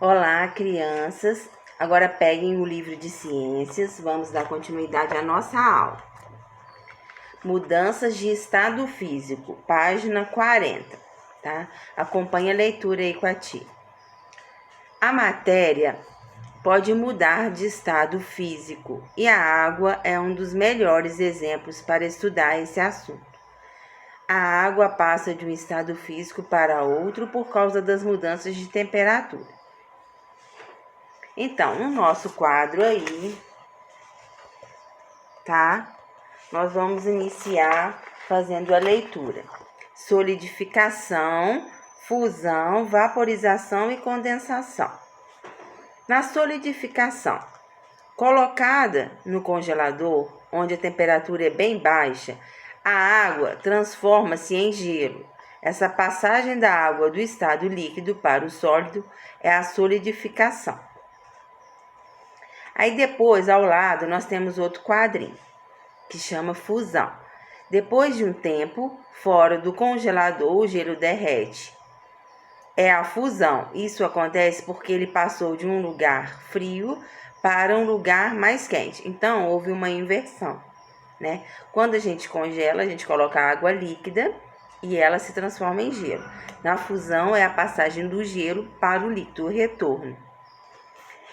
Olá, crianças! Agora peguem o livro de ciências, vamos dar continuidade à nossa aula. Mudanças de estado físico, página 40, tá? Acompanhe a leitura aí com a tia. A matéria pode mudar de estado físico e a água é um dos melhores exemplos para estudar esse assunto. A água passa de um estado físico para outro por causa das mudanças de temperatura. Então, no nosso quadro aí, tá? Nós vamos iniciar fazendo a leitura. Solidificação, fusão, vaporização e condensação. Na solidificação, colocada no congelador, onde a temperatura é bem baixa, a água transforma-se em gelo. Essa passagem da água do estado líquido para o sólido é a solidificação. Aí depois, ao lado, nós temos outro quadrinho, que chama fusão. Depois de um tempo, fora do congelador, o gelo derrete. É a fusão. Isso acontece porque ele passou de um lugar frio para um lugar mais quente. Então, houve uma inversão, né? Quando a gente congela, a gente coloca água líquida e ela se transforma em gelo. Na fusão, é a passagem do gelo para o líquido, o retorno.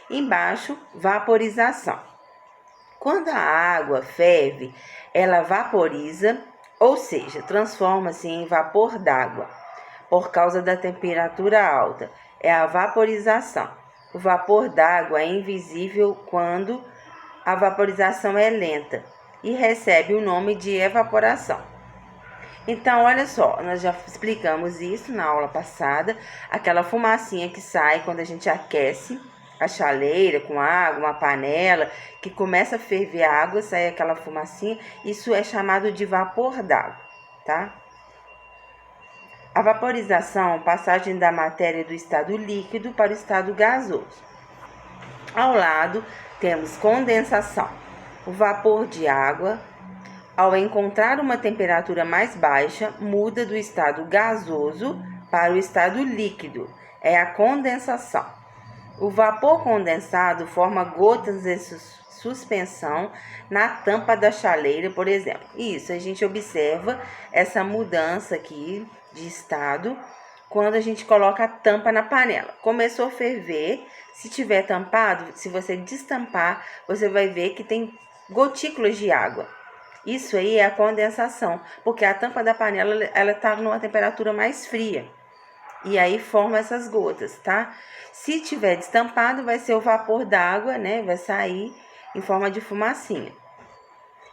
Embaixo, vaporização. Quando a água ferve, ela vaporiza, ou seja, transforma-se em vapor d'água, por causa da temperatura alta. É a vaporização. O vapor d'água é invisível quando a vaporização é lenta e recebe o nome de evaporação. Então, olha só, nós já explicamos isso na aula passada, aquela fumacinha que sai quando a gente aquece a chaleira com água, uma panela, que começa a ferver a água, sai aquela fumacinha, isso é chamado de vapor d'água, tá? A vaporização, passagem da matéria do estado líquido para o estado gasoso. Ao lado, temos condensação. O vapor de água, ao encontrar uma temperatura mais baixa, muda do estado gasoso para o estado líquido. É a condensação. O vapor condensado forma gotas de suspensão na tampa da chaleira, por exemplo. Isso, a gente observa essa mudança aqui de estado quando a gente coloca a tampa na panela. Começou a ferver, se tiver tampado, se você destampar, você vai ver que tem gotículas de água. Isso aí é a condensação, porque a tampa da panela ela está numa temperatura mais fria. E aí forma essas gotas, tá? Se tiver destampado, vai ser o vapor d'água, né? Vai sair em forma de fumacinha.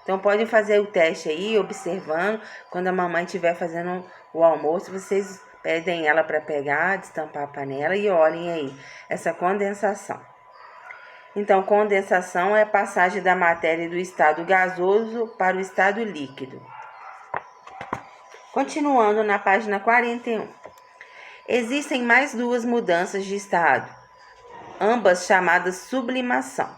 Então, podem fazer o teste aí, observando. Quando a mamãe estiver fazendo o almoço, vocês pedem ela para pegar, destampar a panela e olhem aí essa condensação. Então, condensação é a passagem da matéria do estado gasoso para o estado líquido. Continuando na página 41. Existem mais duas mudanças de estado, ambas chamadas sublimação.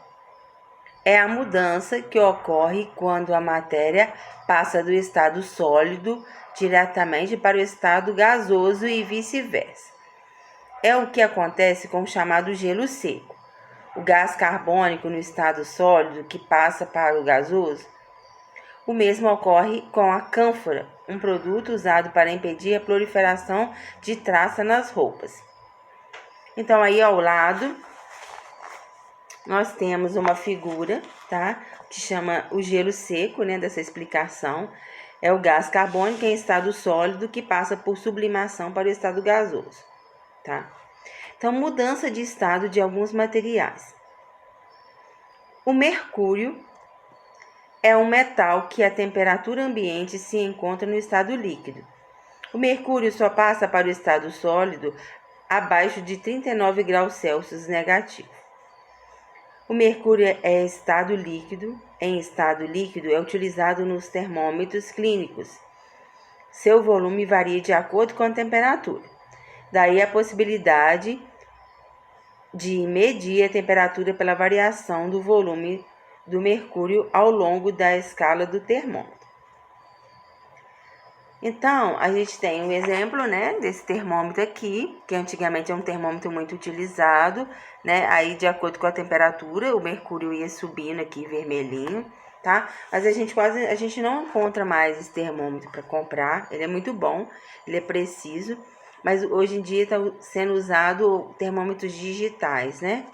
É a mudança que ocorre quando a matéria passa do estado sólido diretamente para o estado gasoso e vice-versa. É o que acontece com o chamado gelo seco. O gás carbônico no estado sólido que passa para o gasoso. O mesmo ocorre com a cânfora, um produto usado para impedir a proliferação de traça nas roupas. Então, aí ao lado, nós temos uma figura, tá? Que chama o gelo seco, né? Dessa explicação. É o gás carbônico em estado sólido que passa por sublimação para o estado gasoso, tá? Então, mudança de estado de alguns materiais. O mercúrio é um metal que a temperatura ambiente se encontra no estado líquido. O mercúrio só passa para o estado sólido abaixo de 39 graus Celsius negativo. O mercúrio em estado líquido é utilizado nos termômetros clínicos. Seu volume varia de acordo com a temperatura. Daí a possibilidade de medir a temperatura pela variação do volume do mercúrio ao longo da escala do termômetro. Então, a gente tem um exemplo, né, desse termômetro aqui, que antigamente é um termômetro muito utilizado, né? Aí, de acordo com a temperatura, o mercúrio ia subindo aqui, vermelhinho, tá? Mas a gente não encontra mais esse termômetro para comprar. Ele é muito bom, ele é preciso, mas hoje em dia está sendo usado termômetros digitais, né?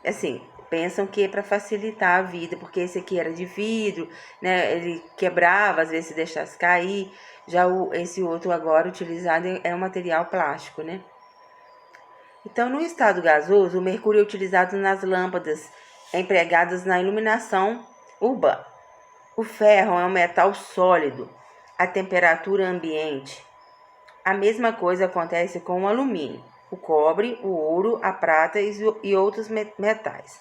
Assim, pensam que é para facilitar a vida, porque esse aqui era de vidro, né? Ele quebrava, às vezes se deixasse cair. Já esse outro agora utilizado é um material plástico, né? Então, no estado gasoso, o mercúrio é utilizado nas lâmpadas empregadas na iluminação urbana. O ferro é um metal sólido à temperatura ambiente. A mesma coisa acontece com o alumínio, o cobre, o ouro, a prata e outros metais.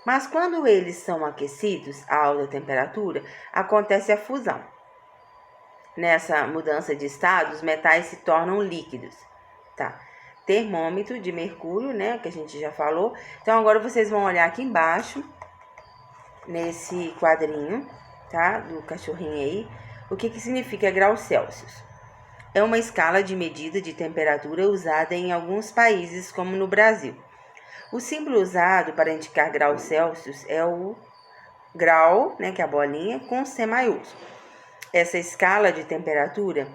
Mas quando eles são aquecidos a alta temperatura, acontece a fusão. Nessa mudança de estado, os metais se tornam líquidos, tá? Termômetro de mercúrio, né, que a gente já falou. Então agora vocês vão olhar aqui embaixo, nesse quadrinho, tá, do cachorrinho aí, o que significa graus Celsius. É uma escala de medida de temperatura usada em alguns países, como no Brasil. O símbolo usado para indicar graus Celsius é o grau, né, que é a bolinha, com C maiúsculo. Essa escala de temperatura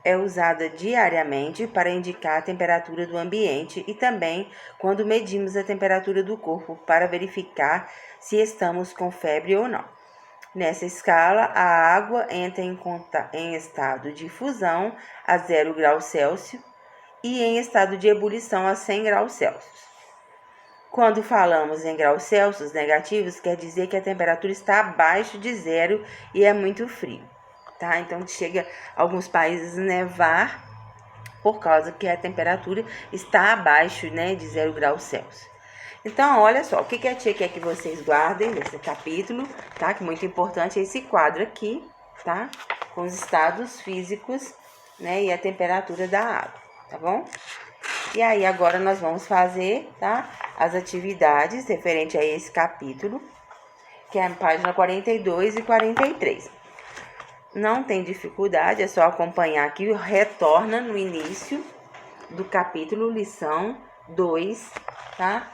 é usada diariamente para indicar a temperatura do ambiente e também quando medimos a temperatura do corpo para verificar se estamos com febre ou não. Nessa escala, a água entra em estado de fusão a 0 graus Celsius e em estado de ebulição a 100 graus Celsius. Quando falamos em graus Celsius negativos, quer dizer que a temperatura está abaixo de zero e é muito frio, tá? Então, chega a alguns países nevar por causa que a temperatura está abaixo, né, de 0 graus Celsius. Então, olha só, o que a tia quer que vocês guardem nesse capítulo, tá? Que muito importante é esse quadro aqui, tá? Com os estados físicos, né, e a temperatura da água, tá bom? E aí, agora nós vamos fazer, tá? As atividades referente a esse capítulo, que é a página 42 e 43. Não tem dificuldade, é só acompanhar aqui, retorna no início do capítulo, lição 2, tá?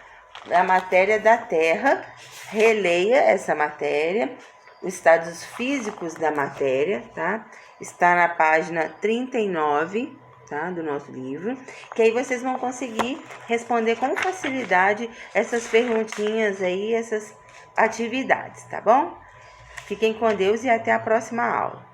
Da matéria da Terra, releia essa matéria, os estados físicos da matéria, tá? Está na página 39, tá? Do nosso livro, que aí vocês vão conseguir responder com facilidade essas perguntinhas aí, essas atividades, tá bom? Fiquem com Deus e até a próxima aula.